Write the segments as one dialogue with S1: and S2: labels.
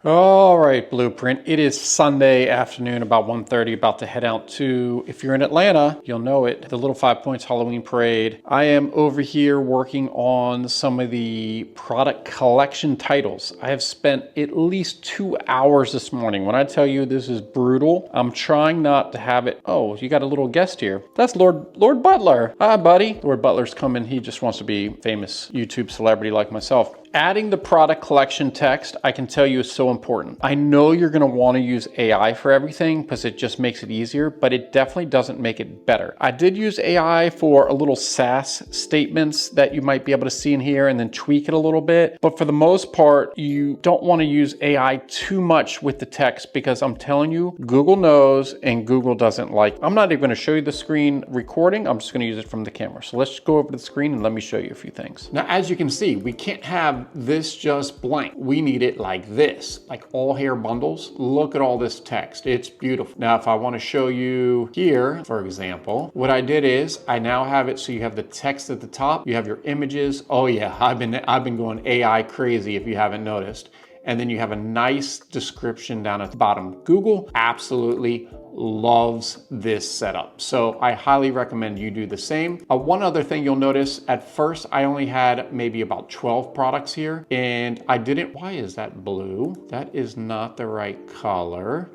S1: All right, Blueprint. It is Sunday afternoon, about 1:30, about to head out to, if you're in Atlanta, you'll know it, the Little 5 Points Halloween Parade. I am over here working on some of the product collection titles. I have spent at least 2 hours this morning. When I tell you this is brutal, I'm trying not to have it. Oh, you got a little guest here. That's Lord Butler. Hi, buddy. Lord Butler's coming. He just wants to be a famous YouTube celebrity like myself. Adding the product collection text, I can tell you, is so important. I know you're going to want to use AI for everything because it just makes it easier, but it definitely doesn't make it better. I did use AI for a little SAS statements that you might be able to see in here and then tweak it a little bit. But for the most part, you don't want to use AI too much with the text because I'm telling you, Google knows and Google doesn't like. I'm not even going to show you the screen recording. I'm just going to use it from the camera. So let's go over to the screen and let me show you a few things. Now, as you can see, we can't have this just blank. We need it like this, like all hair bundles. Look at all this text. It's beautiful. Now, if I want to show you here, for example, what I did is I now have it so you have the text at the top, you have your images. Oh yeah, I've been going AI crazy if you haven't noticed. And then you have a nice description down at the bottom. Google absolutely loves this setup. So I highly recommend you do the same. One other thing you'll notice, at first I only had maybe about 12 products here and I didn't, why is that blue? That is not the right color.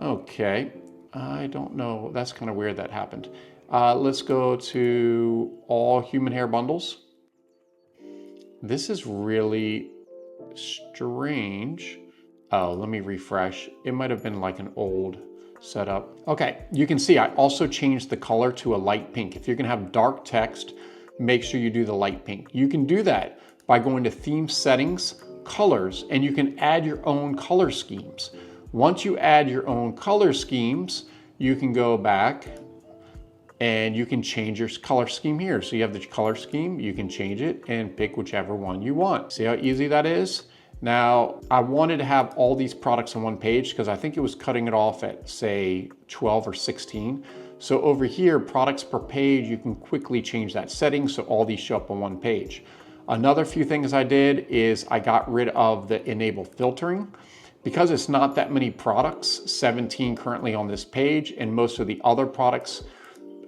S1: Okay, I don't know, that's kind of weird that happened. Let's go to all human hair bundles. This is really strange. Oh, let me refresh. It might have been like an old setup. Okay, you can see I also changed the color to a light pink. If you're gonna have dark text, make sure you do the light pink. You can do that by going to theme settings, colors, and you can add your own color schemes. Once you add your own color schemes, you can go back and you can change your color scheme here. So you have the color scheme, you can change it and pick whichever one you want. See how easy that is? Now, I wanted to have all these products on one page because I think it was cutting it off at say 12 or 16. So over here, products per page, you can quickly change that setting so all these show up on one page. Another few things I did is I got rid of the enable filtering. Because it's not that many products, 17 currently on this page, and most of the other products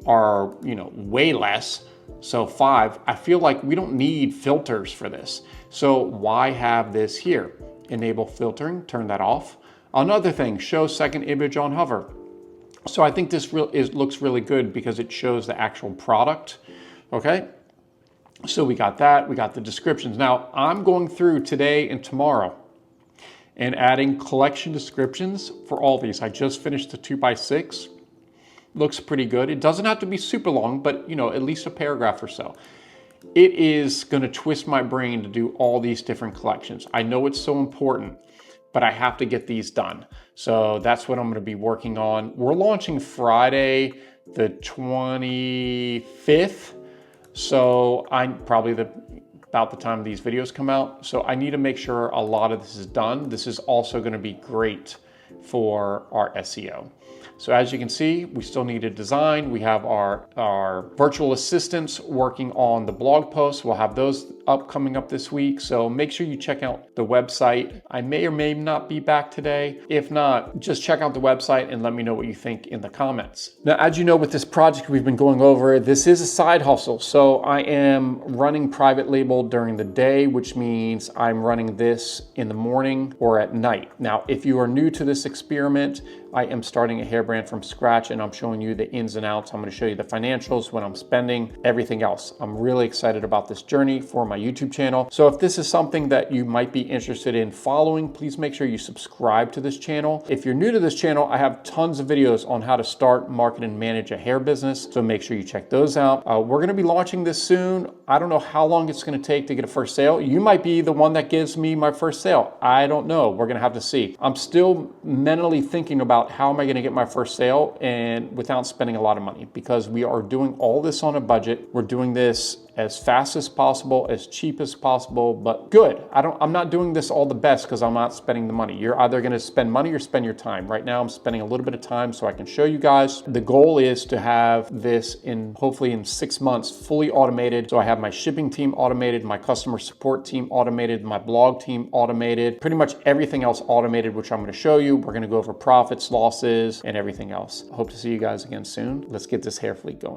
S1: are, way less. So 5, I feel like we don't need filters for this. So why have this here? Enable filtering, turn that off. Another thing, show second image on hover. So I think this looks really good because it shows the actual product, okay? So we got that, we got the descriptions. Now I'm going through today and tomorrow and adding collection descriptions for all these. I just finished the 2x6. Looks pretty good. It doesn't have to be super long, but at least a paragraph or so. It is gonna twist my brain to do all these different collections. I know it's so important, but I have to get these done. So that's what I'm gonna be working on. We're launching Friday, the 25th. So I'm probably about the time these videos come out. So I need to make sure a lot of this is done. This is also gonna be great for our SEO. So as you can see, we still need a design. We have our virtual assistants working on the blog posts. We'll have those coming up this week. So make sure you check out the website. I may or may not be back today. If not, just check out the website and let me know what you think in the comments. Now, as you know, with this project we've been going over, this is a side hustle. So I am running private label during the day, which means I'm running this in the morning or at night. Now, if you are new to this experiment, I am starting a hair brand from scratch and I'm showing you the ins and outs. I'm going to show you the financials, what I'm spending, everything else. I'm really excited about this journey for my YouTube channel. So if this is something that you might be interested in following, please make sure you subscribe to this channel. If you're new to this channel, I have tons of videos on how to start, market, and manage a hair business. So make sure you check those out. We're going to be launching this soon. I don't know how long it's going to take to get a first sale. You might be the one that gives me my first sale. I don't know. We're going to have to see. I'm still mentally thinking about how am I going to get my first sale and without spending a lot of money, because we are doing all this on a budget. We're doing this as fast as possible, as cheap as possible, but good. I'm not doing this all the best because I'm not spending the money. You're either going to spend money or spend your time. Right now I'm spending a little bit of time so I can show you guys. The goal is to have this hopefully in 6 months fully automated, so I have have my shipping team automated, my customer support team automated, my blog team automated, pretty much everything else automated, which I'm going to show you. We're going to go over profits, losses, and everything else. I hope to see you guys again soon. Let's get this hair fleet going.